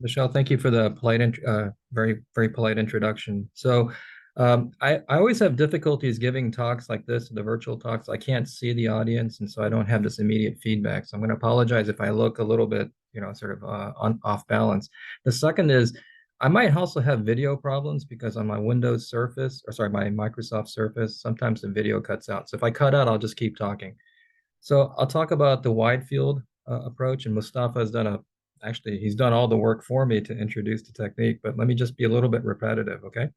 Michelle, thank you for the very, very polite introduction. I always have difficulties giving talks like this, the virtual talks. I can't see the audience, and so I don't have this immediate feedback. So I'm going to apologize if I look a little bit, sort of off balance. The second is I might also have video problems because on my Windows Surface, or sorry, my Microsoft Surface, sometimes the video cuts out. So if I cut out, I'll just keep talking. So I'll talk about the wide field approach, and Mustafa has done actually, he's done all the work for me to introduce the technique, but let me just be a little bit repetitive, okay?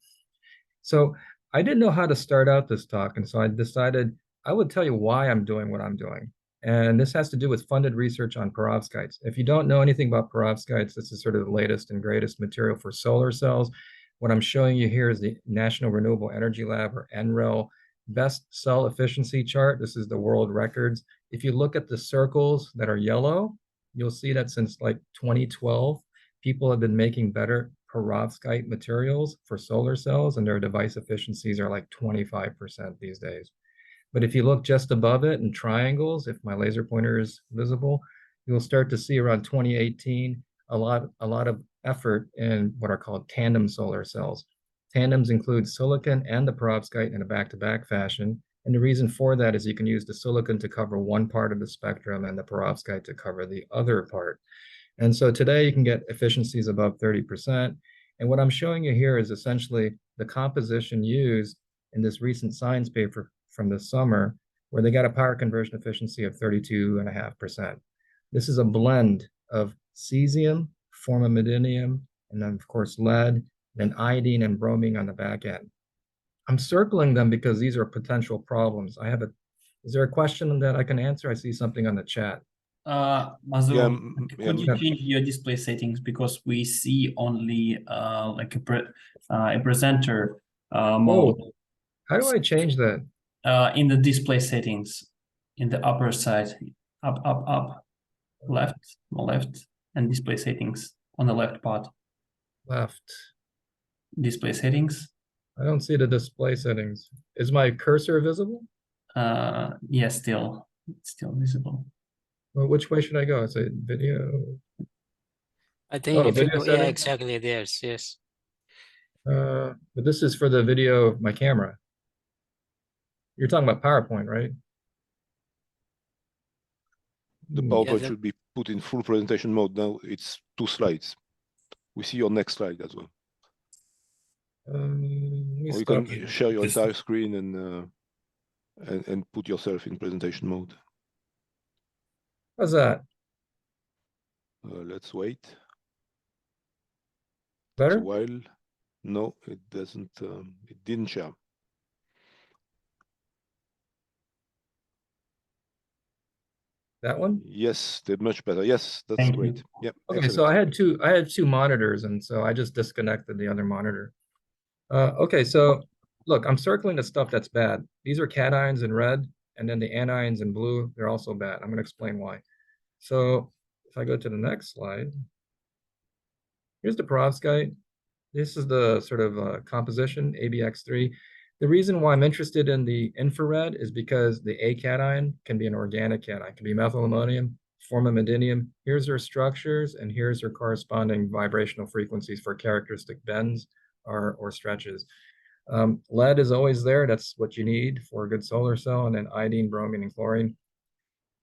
So I didn't know how to start out this talk, and so I decided I would tell you why I'm doing what I'm doing. And this has to do with funded research on perovskites. If you don't know anything about perovskites, this is sort of the latest and greatest material for solar cells. What I'm showing you here is the National Renewable Energy Lab, or NREL, best cell efficiency chart. This is the world records. If you look at the circles that are yellow, you'll see that since like 2012, people have been making better perovskite materials for solar cells, and their device efficiencies are like 25% these days. But if you look just above it in triangles, if my laser pointer is visible, you'll start to see around 2018 a lot of effort in what are called tandem solar cells. Tandems include silicon and the perovskite in a back-to-back fashion. And the reason for that is you can use the silicon to cover one part of the spectrum and the perovskite to cover the other part. And so today you can get efficiencies above 30%. And what I'm showing you here is essentially the composition used in this recent science paper from this summer, where they got a power conversion efficiency of 32.5%. This is a blend of cesium, formamidinium, and then of course lead, then iodine and bromine on the back end. I'm circling them because these are potential problems. Is there a question that I can answer? I see something on the chat. Yeah, Masaru, yeah. could you change your display settings, because we see only like a presenter mode How do I change that? in the display settings in the upper side, up, left, and display settings on the left part. Left. Display settings. I don't see the display settings. Is my cursor visible? Yeah, still visible. Well, which way should I go? Say video. I think if you Video go, yeah, settings. exactly, there's, yes. But this is for the video of my camera. You're talking about PowerPoint, right? The PowerPoint should be put in full presentation mode. Now it's 2 slides. We see your next slide as well. Or you can share your entire screen and put yourself in presentation mode. How's that? Let's wait. Better? Takes a while. No, it doesn't. It didn't share. That one? Yes, they're much better. Yes, that's Thank great. you. Yeah. Okay, excellent. so I had two monitors, and so I just disconnected the other monitor. Okay, so look, I'm circling the stuff that's bad. These are cations in red, and then the anions in blue, they're also bad. I'm going to explain why. So if I go to the next slide, here's the perovskite. This is the sort of composition, ABX3. The reason why I'm interested in the infrared is because the A cation can be an organic cation. It can be methyl ammonium, formamidinium. Here's their structures, and here's their corresponding vibrational frequencies for characteristic bends or stretches. Lead is always there. That's what you need for a good solar cell, and then iodine, bromine, and chlorine.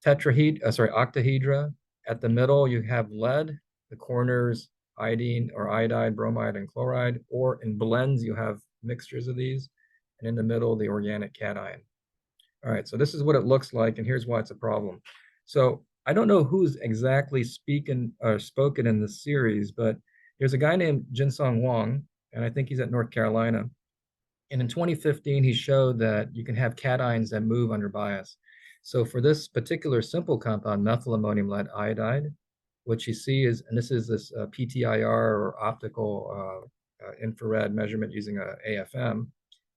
Octahedra. At the middle, you have lead. The corners, iodine or iodide, bromide, and chloride. Or in blends, you have mixtures of these. And in the middle, the organic cation. All right, so this is what it looks like, and here's why it's a problem. So I don't know who's exactly spoken in this series, but there's a guy named Jinsong Wang, and I think he's at North Carolina. And in 2015, he showed that you can have cations that move under bias. So for this particular simple compound, methyl ammonium lead iodide, what you see is, and this is this PTIR or optical infrared measurement using a AFM.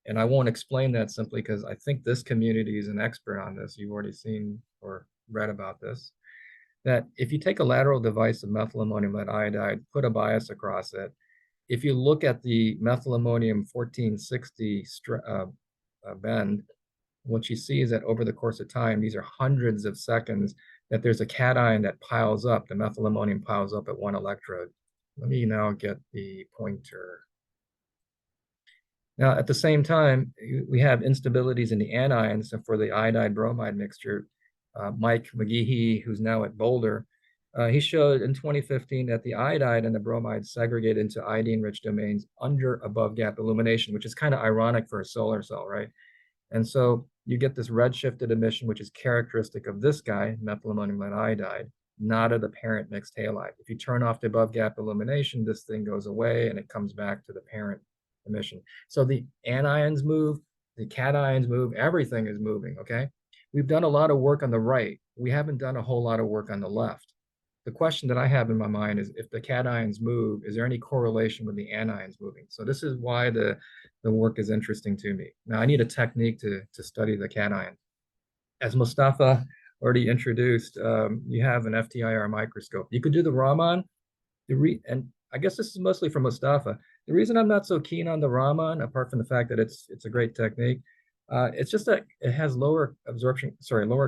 And I won't explain that simply because I think this community is an expert on this. You've already seen or read about this. That if you take a lateral device of methyl ammonium lead iodide, put a bias across it, if you look at the methyl ammonium 1460 bend, what you see is that over the course of time, these are hundreds of seconds, that there's a cation that piles up, the methyl ammonium piles up at one electrode. Let me now get the pointer. Now, at the same time, we have instabilities in the anions for the iodide bromide mixture. Mike McGehee, who's now at Boulder, he showed in 2015 that the iodide and the bromide segregate into iodine-rich domains under above gap illumination, which is kind of ironic for a solar cell, right? And so you get this redshifted emission, which is characteristic of this guy, methylammonium lead iodide, not of the parent mixed halide. If you turn off the above gap illumination, this thing goes away and it comes back to the parent emission. So the anions move, the cations move, everything is moving, okay? We've done a lot of work on the right. We haven't done a whole lot of work on the left. The question that I have in my mind is, if the cations move, is there any correlation with the anions moving? So this is why the work is interesting to me. Now, I need a technique to study the cation. As Mustafa already introduced, you have an FTIR microscope. You could do the Raman, and I guess this is mostly for Mustafa. The reason I'm not so keen on the Raman, apart from the fact that it's a great technique, it's just that it has lower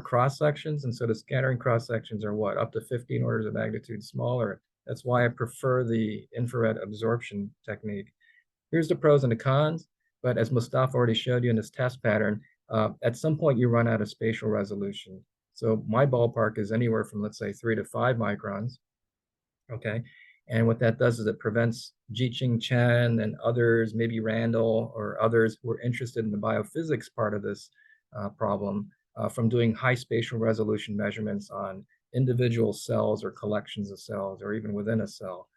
cross sections, and so the scattering cross sections are what, up to 15 orders of magnitude smaller. That's why I prefer the infrared absorption technique. Here's the pros and the cons, but as Mustafa already showed you in this test pattern, at some point you run out of spatial resolution. So my ballpark is anywhere from, let's say, 3 to 5 microns, okay? And what that does is it prevents Jiqing Chen and others, maybe Randall or others who are interested in the biophysics part of this problem from doing high spatial resolution measurements on individual cells or collections of cells or even within a cell.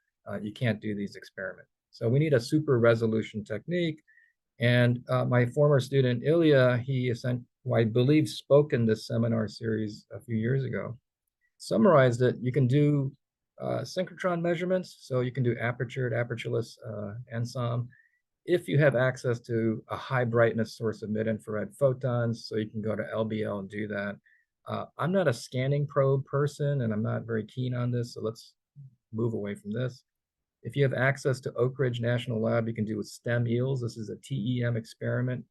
You can't do these experiments. So we need a super resolution technique. And my former student, Ilya, who I believe spoke in this seminar series a few years ago, summarized it. You can do synchrotron measurements, so you can do apertured, apertureless ensom if you have access to a high brightness source of mid-infrared photons, so you can go to LBL and do that. I'm not a scanning probe person, and I'm not very keen on this, so let's move away from this. If you have access to Oak Ridge National Lab, you can do with STEM eels. This is a TEM experiment.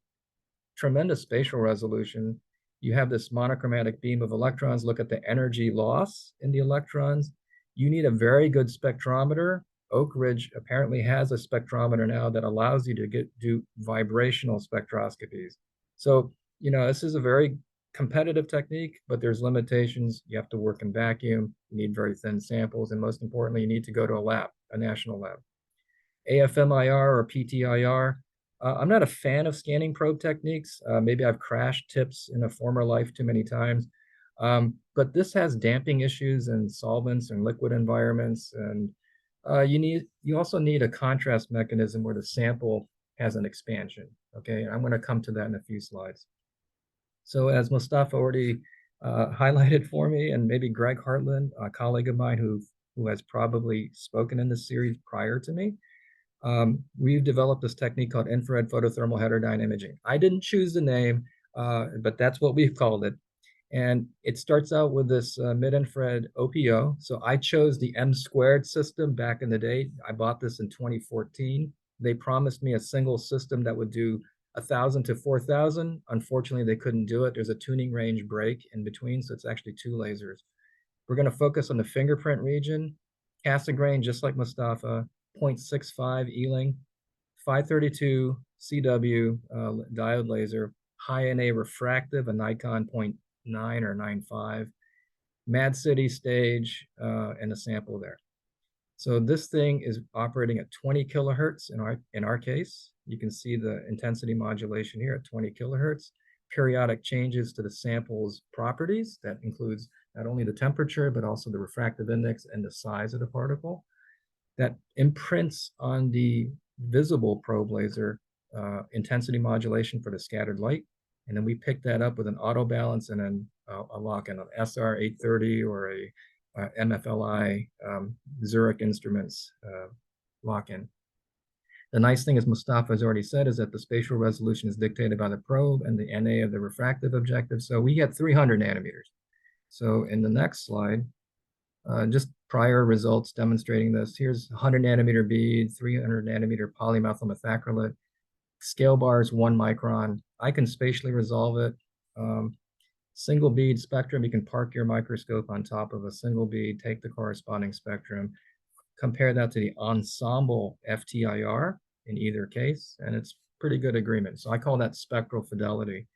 Tremendous spatial resolution. You have this monochromatic beam of electrons. Look at the energy loss in the electrons. You need a very good spectrometer. Oak Ridge apparently has a spectrometer now that allows you to do vibrational spectroscopies. So, this is a very competitive technique, but there's limitations. You have to work in vacuum. You need very thin samples. And most importantly, you need to go to a lab, a national lab. AFMIR or PTIR. I'm not a fan of scanning probe techniques. Maybe I've crashed tips in a former life too many times. But this has damping issues in solvents and liquid environments. And you also need a contrast mechanism where the sample has an expansion. Okay, I'm going to come to that in a few slides. So as Mustafa already highlighted for me, and maybe Greg Hartland, a colleague of mine who has probably spoken in this series prior to me, we've developed this technique called infrared photothermal heterodyne imaging. I didn't choose the name, but that's what we've called it. And it starts out with this mid-infrared OPO. So I chose the M² system back in the day. I bought this in 2014. They promised me a single system that would do 1,000 to 4,000. Unfortunately, they couldn't do it. There's a tuning range break in between, so it's actually 2 lasers. We're going to focus on the fingerprint region, Cassegrain, just like Mustafa, 0.65 Ealing, 532 CW diode laser, high NA refractive, a Nikon 0.9 or 9.5, Mad City stage, and a sample there. So this thing is operating at 20 kilohertz in our case. You can see the intensity modulation here at 20 kilohertz, periodic changes to the sample's properties. That includes not only the temperature, but also the refractive index and the size of the particle. That imprints on the visible probe laser intensity modulation for the scattered light. And then we pick that up with an auto balance and then a lock-in, an SR830 or a MFLI Zurich Instruments lock-in. The nice thing, as Mustafa has already said, is that the spatial resolution is dictated by the probe and the NA of the refractive objective. So we get 300 nanometers. So in the next slide, just prior results demonstrating this. Here's 100 nanometer bead, 300 nanometer polymethyl methacrylate. Scale bar is 1 micron. I can spatially resolve it. Single bead spectrum, you can park your microscope on top of a single bead, take the corresponding spectrum. compare that to the ensemble FTIR in either case, and it's pretty good agreement. So I call that spectral fidelity.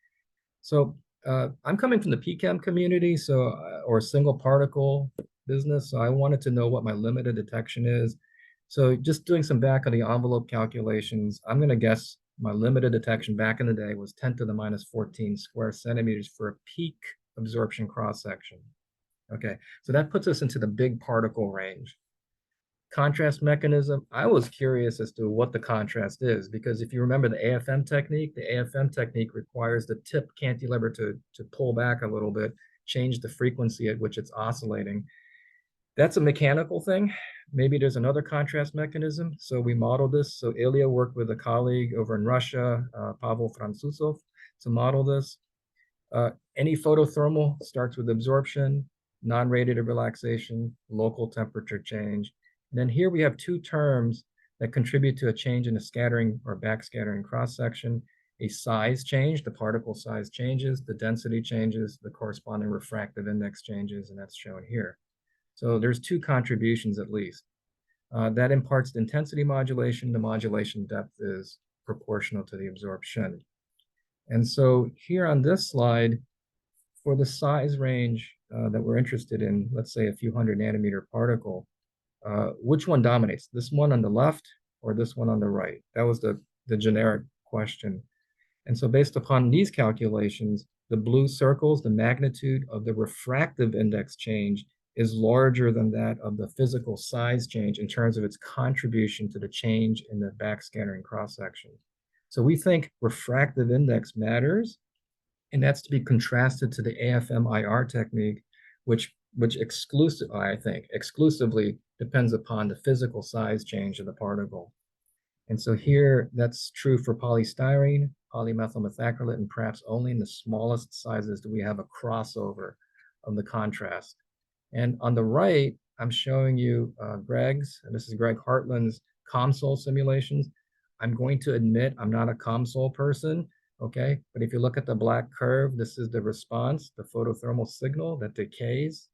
So I'm coming from the PCAM community, so or single particle business. So I wanted to know what my limited detection is. So just doing some back of the envelope calculations, I'm going to guess my limited detection back in the day was 10 to the minus 14 square centimeters for a peak absorption cross section. Okay, so that puts us into the big particle range. Contrast mechanism, I was curious as to what the contrast is, because if you remember the AFM technique requires the tip cantilever to pull back a little bit, change the frequency at which it's oscillating. That's a mechanical thing. Maybe there's another contrast mechanism. So we modeled this. So Ilya worked with a colleague over in Russia, Pavel Franzusov, to model this. Any photothermal starts with absorption, non-radiative relaxation, local temperature change. And then here we have two terms that contribute to a change in the scattering or backscattering cross-section. A size change, the particle size changes, the density changes, the corresponding refractive index changes, and that's shown here. So there's two contributions at least. That imparts the intensity modulation. The modulation depth is proportional to the absorption. And so here on this slide, for the size range that we're interested in, let's say a few hundred nanometer particle, which one dominates? This one on the left or this one on the right? That was the generic question. And so based upon these calculations, the blue circles, the magnitude of the refractive index change is larger than that of the physical size change in terms of its contribution to the change in the backscattering cross-section. So we think refractive index matters, and that's to be contrasted to the AFM-IR technique, which exclusively depends upon the physical size change of the particle. And so here, that's true for polystyrene, polymethyl methacrylate, and perhaps only in the smallest sizes do we have a crossover of the contrast. And on the right, I'm showing you Greg's, and this is Greg Hartland's COMSOL simulations. I'm going to admit I'm not a COMSOL person, okay? But if you look at the black curve, this is the response, the photothermal signal that decays.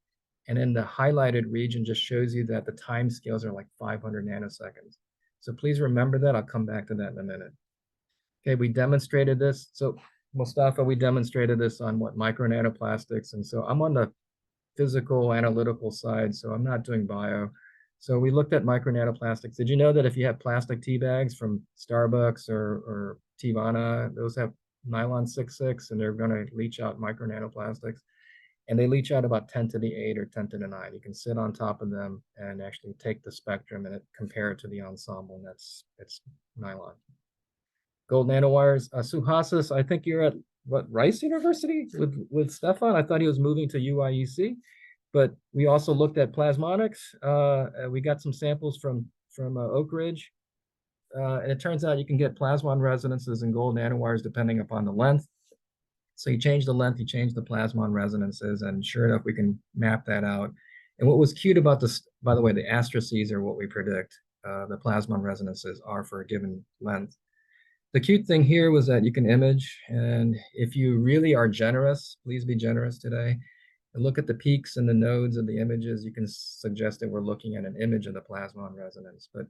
And then the highlighted region just shows you that the time scales are like 500 nanoseconds. So please remember that. I'll come back to that in a minute. Okay, we demonstrated this. So Mustafa, we demonstrated this on what, micro nanoplastics. And so I'm on the physical analytical side, so I'm not doing bio. So we looked at micro nanoplastics. Did you know that if you have plastic tea bags from Starbucks or Tivana, those have nylon 6,6 and they're going to leach out micro nanoplastics, and they leach out about 10 to the 8 or 10 to the 9. You can sit on top of them and actually take the spectrum and compare it to the ensemble, and it's nylon. Gold nanowires. Suhasas, I think you're at what, Rice University with Stefan? I thought he was moving to UIUC, but we also looked at plasmonics. We got some samples from Oak Ridge, and it turns out you can get plasmon resonances in gold nanowires depending upon the length. So you change the length, you change the plasmon resonances, and sure enough, we can map that out. And what was cute about this, by the way, the astraces are what we predict the plasmon resonances are for a given length. The cute thing here was that you can image, and if you really are generous, please be generous today, and look at the peaks and the nodes of the images, you can suggest that we're looking at an image of the plasmon resonance. But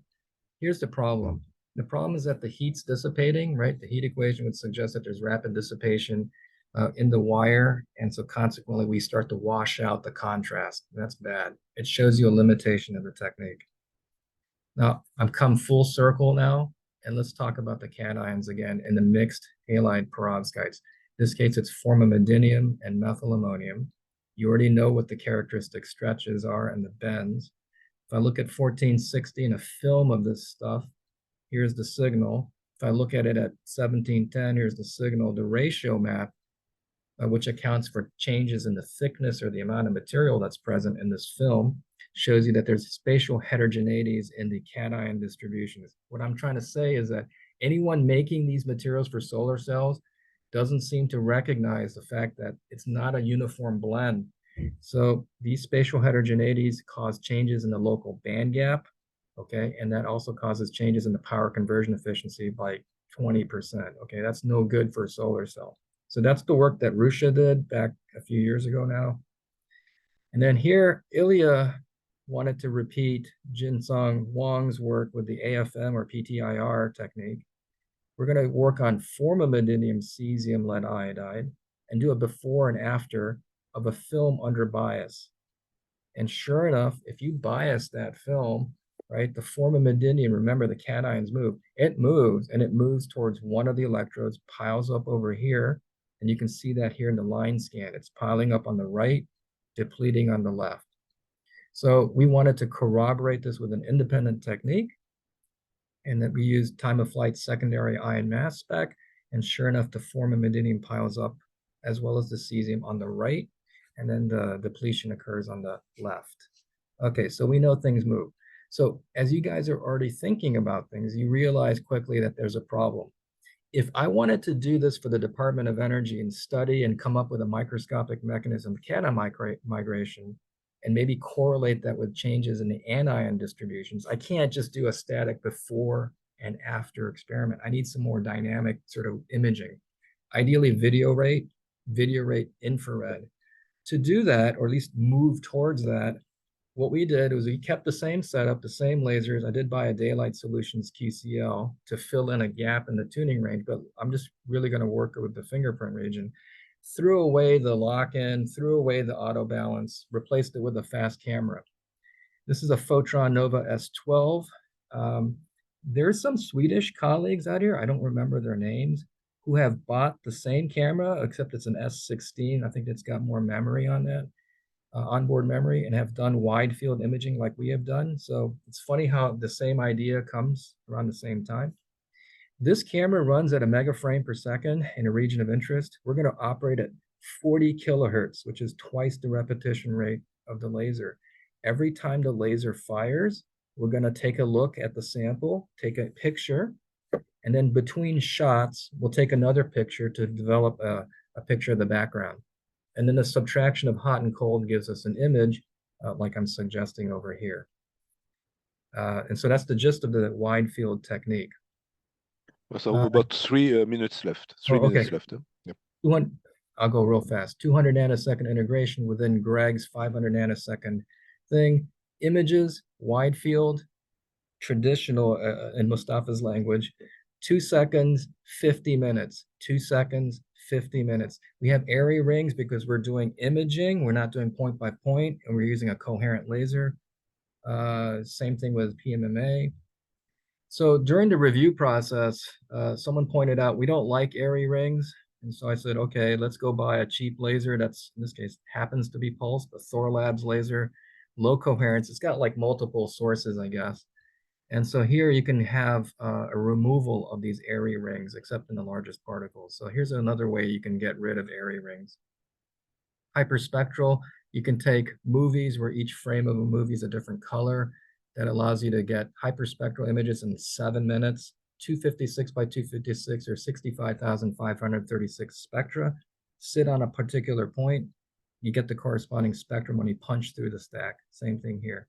here's the problem. The problem is that the heat's dissipating, right? The heat equation would suggest that there's rapid dissipation in the wire, and so consequently, we start to wash out the contrast. That's bad. It shows you a limitation of the technique. Now, I've come full circle now. And let's talk about the cations again in the mixed halide perovskites. In this case, it's formamidinium and methylammonium. You already know what the characteristic stretches are and the bends. If I look at 1460 in a film of this stuff, here's the signal. If I look at it at 1710, here's the signal. The ratio map, which accounts for changes in the thickness or the amount of material that's present in this film, shows you that there's spatial heterogeneities in the cation distributions. What I'm trying to say is that anyone making these materials for solar cells doesn't seem to recognize the fact that it's not a uniform blend. So these spatial heterogeneities cause changes in the local band gap, okay? And that also causes changes in the power conversion efficiency by 20%, okay? That's no good for a solar cell. So that's the work that Russia did back a few years ago now. And then here, Ilya wanted to repeat Jinsong Wang's work with the AFM or PTIR technique, we're going to work on formamidinium cesium lead iodide and do a before and after of a film under bias. And sure enough, if you bias that film, right, the formamidinium, remember the cations move, it moves and it moves towards one of the electrodes, piles up over here. And you can see that here in the line scan. It's piling up on the right, depleting on the left. So we wanted to corroborate this with an independent technique, and that we used time of flight secondary ion mass spec. And sure enough, the formamidinium piles up as well as the cesium on the right, and then the depletion occurs on the left. Okay, so we know things move. So as you guys are already thinking about things, you realize quickly that there's a problem. If I wanted to do this for the Department of Energy and study and come up with a microscopic mechanism of cation migration, and maybe correlate that with changes in the anion distributions, I can't just do a static before and after experiment. I need some more dynamic sort of imaging. Ideally, video rate infrared. To do that, or at least move towards that, what we did was we kept the same setup, the same lasers. I did buy a Daylight Solutions QCL to fill in a gap in the tuning range, but I'm just really going to work with the fingerprint region. Threw away the lock-in, threw away the auto balance, replaced it with a fast camera. This is a Photron Nova S12. There's some Swedish colleagues out here, I don't remember their names, who have bought the same camera, except it's an S16. I think it's got more memory on that. Onboard memory, and have done wide field imaging like we have done. So it's funny how the same idea comes around the same time. This camera runs at a mega frame per second in a region of interest. We're going to operate at 40 kilohertz, which is twice the repetition rate of the laser. Every time the laser fires, we're going to take a look at the sample, take a picture, and then between shots, we'll take another picture to develop a picture of the background. And then the subtraction of hot and cold gives us an image, like I'm suggesting over here. And so that's the gist of the wide field technique. So about 3 minutes left. 3 minutes left. Yep. I'll go real fast. 200 nanosecond integration within Greg's 500 nanosecond thing. Images, wide field, traditional in Mustafa's language, 2 seconds, 50 minutes, 2 seconds, 50 minutes. We have area rings because we're doing imaging. We're not doing point by point, and we're using a coherent laser. Same thing with PMMA. So during the review process, someone pointed out we don't like area rings. And so I said, okay, let's go buy a cheap laser that's, in this case, happens to be pulsed, a Thorlabs laser, low coherence. It's got like multiple sources, I guess. And so here you can have a removal of these area rings, except in the largest particles. So here's another way you can get rid of area rings. Hyperspectral, you can take movies where each frame of a movie is a different color. That allows you to get hyperspectral images in 7 minutes, 256 by 256 or 65,536 spectra. Sit on a particular point, you get the corresponding spectrum when you punch through the stack. Same thing here.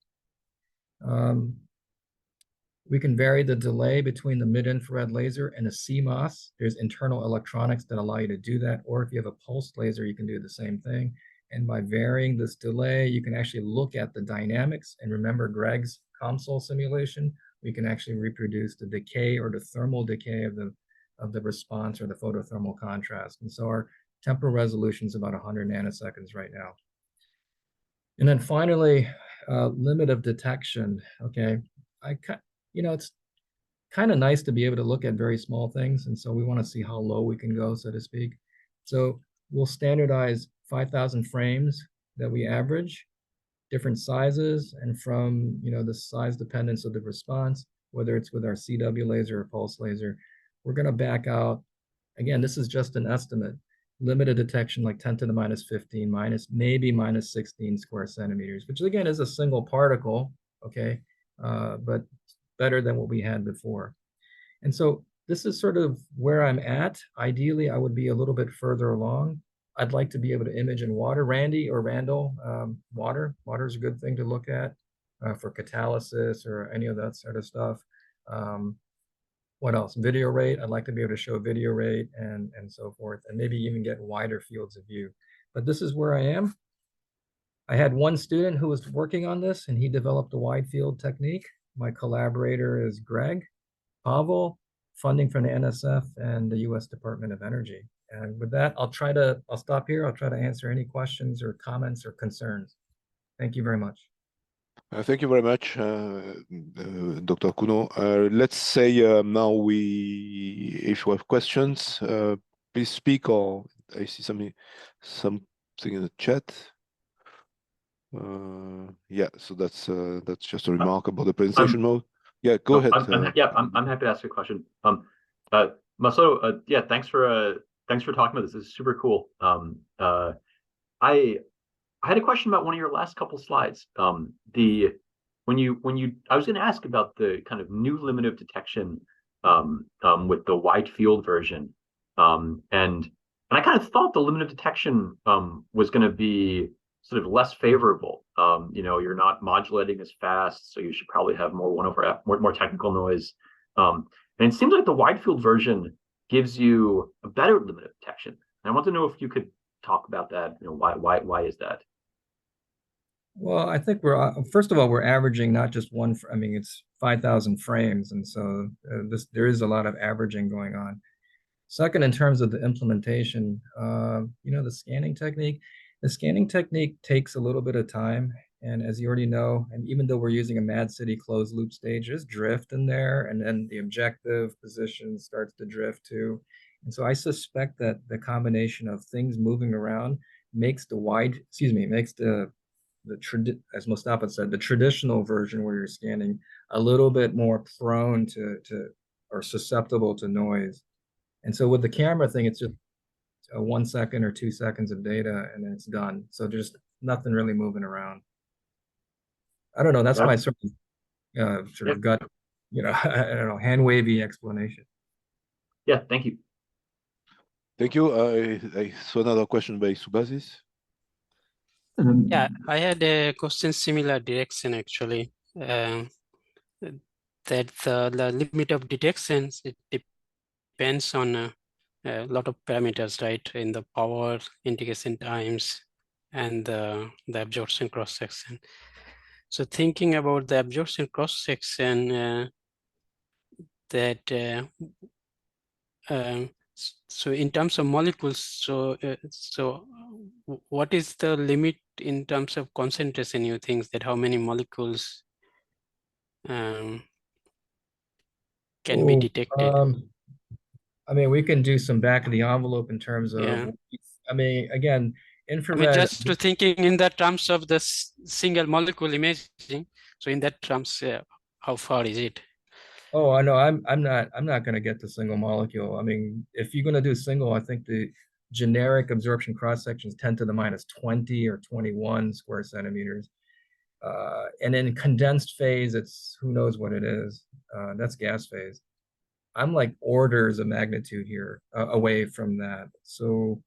We can vary the delay between the mid-infrared laser and a CMOS. There's internal electronics that allow you to do that. Or if you have a pulsed laser, you can do the same thing. And by varying this delay, you can actually look at the dynamics. And remember Greg's COMSOL simulation, we can actually reproduce the decay or the thermal decay of the response or the photothermal contrast. And so our temporal resolution is about 100 nanoseconds right now. And then finally, limit of detection. Okay, it's kind of nice to be able to look at very small things. And so we want to see how low we can go, so to speak. So we'll standardize 5,000 frames that we average, different sizes, and from the size dependence of the response, whether it's with our CW laser or pulse laser, we're going to back out. Again, this is just an estimate. Limited detection like 10 to the minus 15, maybe minus 16 square centimeters, which again is a single particle, okay, but better than what we had before. And so this is sort of where I'm at. Ideally, I would be a little bit further along. I'd like to be able to image in water. Randy or Randall, water is a good thing to look at for catalysis or any of that sort of stuff. What else? Video rate. I'd like to be able to show video rate and so forth, and maybe even get wider fields of view. But this is where I am. I had one student who was working on this, and he developed a wide field technique. My collaborator is Greg Pavel, funding from the NSF and the U.S. Department of Energy. And with that, I'll stop here. I'll try to answer any questions or comments or concerns. Thank you very much. Thank you very much, Dr. Kuno. Let's say now if you have questions, please speak, or I see something in the chat. Yeah, so that's just a remark about the presentation mode. Yeah, go ahead. I'm happy to ask a question. Masaru, yeah, thanks for talking about this. This is super cool. I had a question about one of your last couple slides. I was going to ask about the kind of new limit of detection with the wide field version, and I kind of thought the limit of detection was going to be sort of less favorable. You're not modulating as fast, so you should probably have more 1/f, more technical noise. And it seems like the wide field version gives you a better limit of detection. And I want to know if you could talk about that. Why is that? Well, I think first of all, we're averaging not just one. I mean, it's 5,000 frames, and so there is a lot of averaging going on. Second, in terms of the implementation, the scanning technique. The scanning technique takes a little bit of time, and as you already know, and even though we're using a Mad City closed loop stage, there's drift in there, and then the objective position starts to drift too. And so I suspect that the combination of things moving around makes as Mustafa said, the traditional version where you're scanning a little bit more prone to or susceptible to noise. And so with the camera thing, it's just 1 second or 2 seconds of data, and then it's done. So there's nothing really moving around. I don't know. That's my sort of gut, I don't know, hand wavy explanation. Yeah, thank you. Thank you. I saw another question by Subhasis. Yeah, I had a question similar direction actually. That the limit of detections, it depends on a lot of parameters, right? In the power, indication times, and the absorption cross section. So thinking about the absorption cross section, so in terms of molecules, so what is the limit in terms of concentration? You think that how many molecules can be detected? I mean, we can do some back of the envelope in terms of, Yeah. I mean, again, infrared. I mean, just to thinking in the terms of the single molecule imaging. So in that terms, how far is it? Oh, I know. I'm not going to get to single molecule. I mean, if you're going to do single, I think the generic absorption cross sections 10 to the minus 20 or 21 square centimeters. And in condensed phase, it's who knows what it is. That's gas phase. I'm like orders of magnitude here away from that. So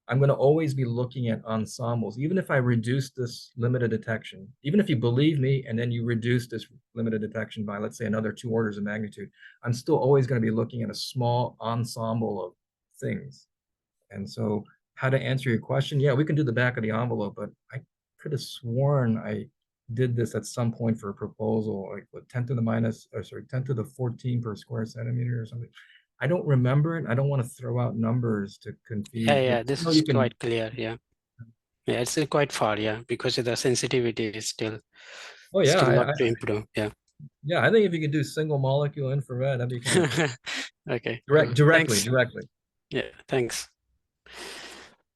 I'm going to always be looking at ensembles, even if I reduce this limited detection, even if you believe me, and then you reduce this limited detection by, let's say, another 2 orders of magnitude, I'm still always going to be looking at a small ensemble of things. And so how to answer your question, yeah, we can do the back of the envelope, but I could have sworn I did this at some point for a proposal, like what, 10 to the 14 per square centimeter or something. I don't remember it. I don't want to throw out numbers to confuse. Yeah, this is quite clear. Yeah, it's quite far. Yeah, because the sensitivity is still. Oh yeah, still not to improve. Yeah. Yeah, I think if you could do single molecule infrared, that'd be kind of okay. Directly. Yeah, thanks.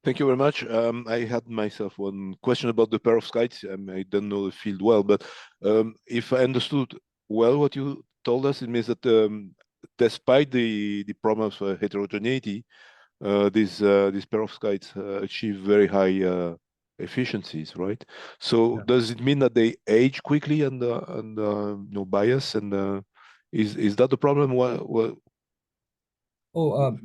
Thank you very much. I had myself one question about the perovskites. I don't know the field well, but if I understood well what you told us, it means that despite the problems of heterogeneity, these perovskites achieve very high efficiencies, right? So does it mean that they age quickly and no bias? And is that the problem? What? Oh,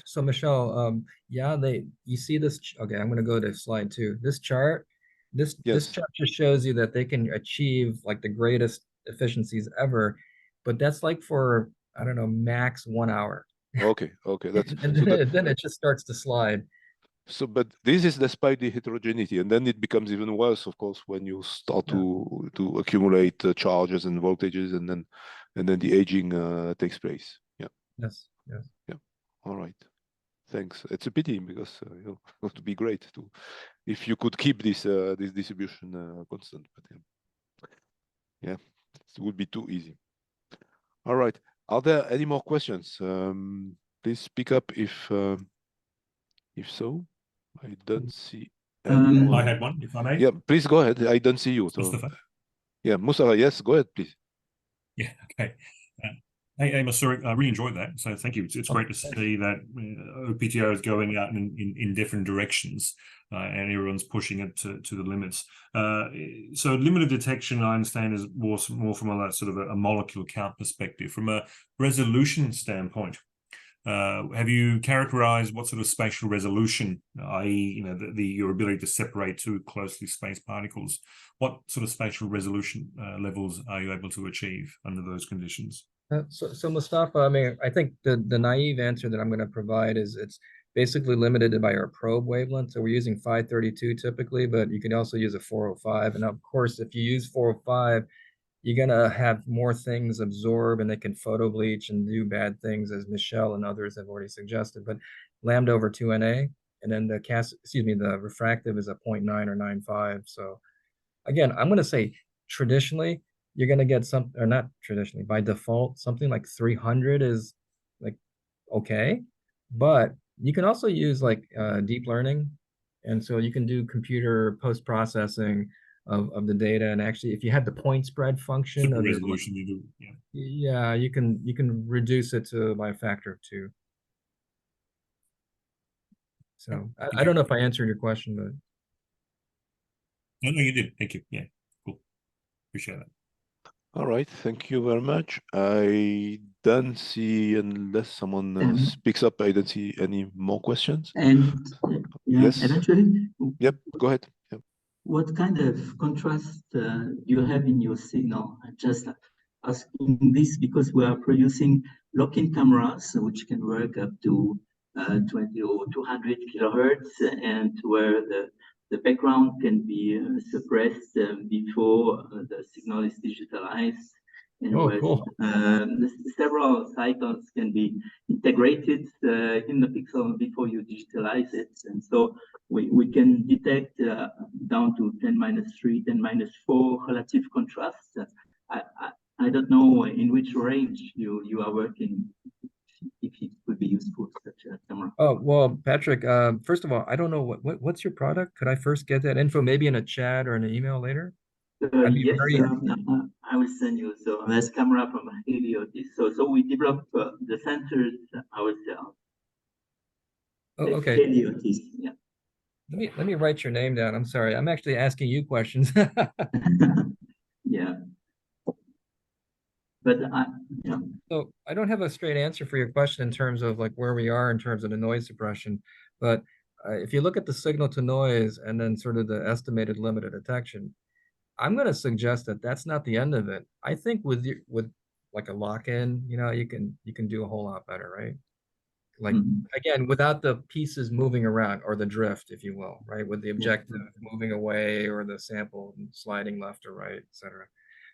so Michelle, yeah, you see this. Okay, I'm going to go to slide 2. This chart, this chart just shows you that they can achieve like the greatest efficiencies ever, but that's like for, I don't know, max 1 hour. Okay, that's and then it just starts to slide. So, but this is despite the heterogeneity, and then it becomes even worse, of course, when you start to accumulate charges and voltages, and then the aging takes place. Yeah. Yes. Yes. Yeah. All right. Thanks. It's a pity because it would be great to if you could keep this this distribution constant, but yeah, it would be too easy. All right. Are there any more questions? Please speak up if so. I don't see anyone. I had one, if I may. Yeah, please go ahead. I don't see you. So, Mustafa. Yeah, Mustafa, yes, go ahead, please. Yeah, okay. Hey, Masaru, I really enjoyed that. So thank you. It's great to see that OPTO is going out in different directions and everyone's pushing it to the limits. So limited detection, I understand, is more from a sort of a molecule count perspective. From a resolution standpoint, have you characterized what sort of spatial resolution, i.e., your ability to separate two closely spaced particles? What sort of spatial resolution levels are you able to achieve under those conditions? So Mustafa, I mean, I think the naive answer that I'm going to provide is it's basically limited by our probe wavelength. So we're using 532 typically, but you can also use a 405. And of course, if you use 405, you're going to have more things absorb and they can photo bleach and do bad things, as Michelle and others have already suggested. But lambda over 2NA, and then the refractive is a 0.9 or 0.95. So again, I'm going to say traditionally, you're going to get some, or not traditionally, by default, something like 300 is like okay. But you can also use like deep learning. And so you can do computer post-processing of the data. And actually, if you had the point spread function of resolution, you do, yeah, you can reduce it to by a factor of 2. So I don't know if I answered your question, but no, you did. Thank you. Yeah, cool. Appreciate that. All right, thank you very much. I don't see, unless someone speaks up, I don't see any more questions. And yes, eventually, yep, go ahead. Yep. What kind of contrast you have in your signal? I'm just asking this because we are producing lock-in cameras, which can work up to 20 or 200 kilohertz, and where the background can be suppressed before the signal is digitalized, and cool. Several cycles can be integrated in the pixel before you digitalize it, and so we can detect down to 10-3, 10-4 relative contrast. I don't know in which range you are working, if it would be useful, such a camera. Oh, well, Patrick, first of all, I don't know what's your product? Could I first get that info, maybe in a chat or an email later? Yes, I will send you. So there's camera from Heliotis. So we developed the sensors ourselves. Oh, okay. Heliotis, yeah. Let me write your name down. I'm sorry. I'm actually asking you questions. Yeah. But yeah. So I don't have a straight answer for your question in terms of like where we are in terms of the noise suppression. But if you look at the signal to noise and then sort of the estimated limit of detection, I'm going to suggest that that's not the end of it. I think with like a lock-in, you can do a whole lot better, right? Like again, without the pieces moving around or the drift, if you will, right? With the objective moving away or the sample sliding left or right, etc.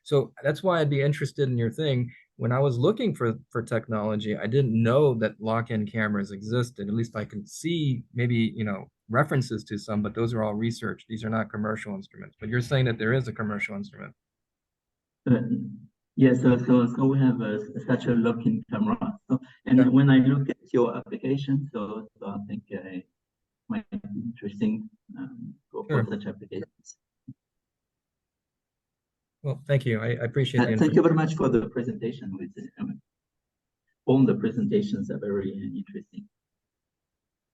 So that's why I'd be interested in your thing. When I was looking for technology, I didn't know that lock-in cameras existed. At least I could see maybe, references to some, but those are all research. These are not commercial instruments. But you're saying that there is a commercial instrument. Yes, so we have such a lock-in camera. So, and when I look at your application, so I think it might be interesting for such applications. Well, thank you. I appreciate the thank you very much for the presentation. All the presentations are very interesting.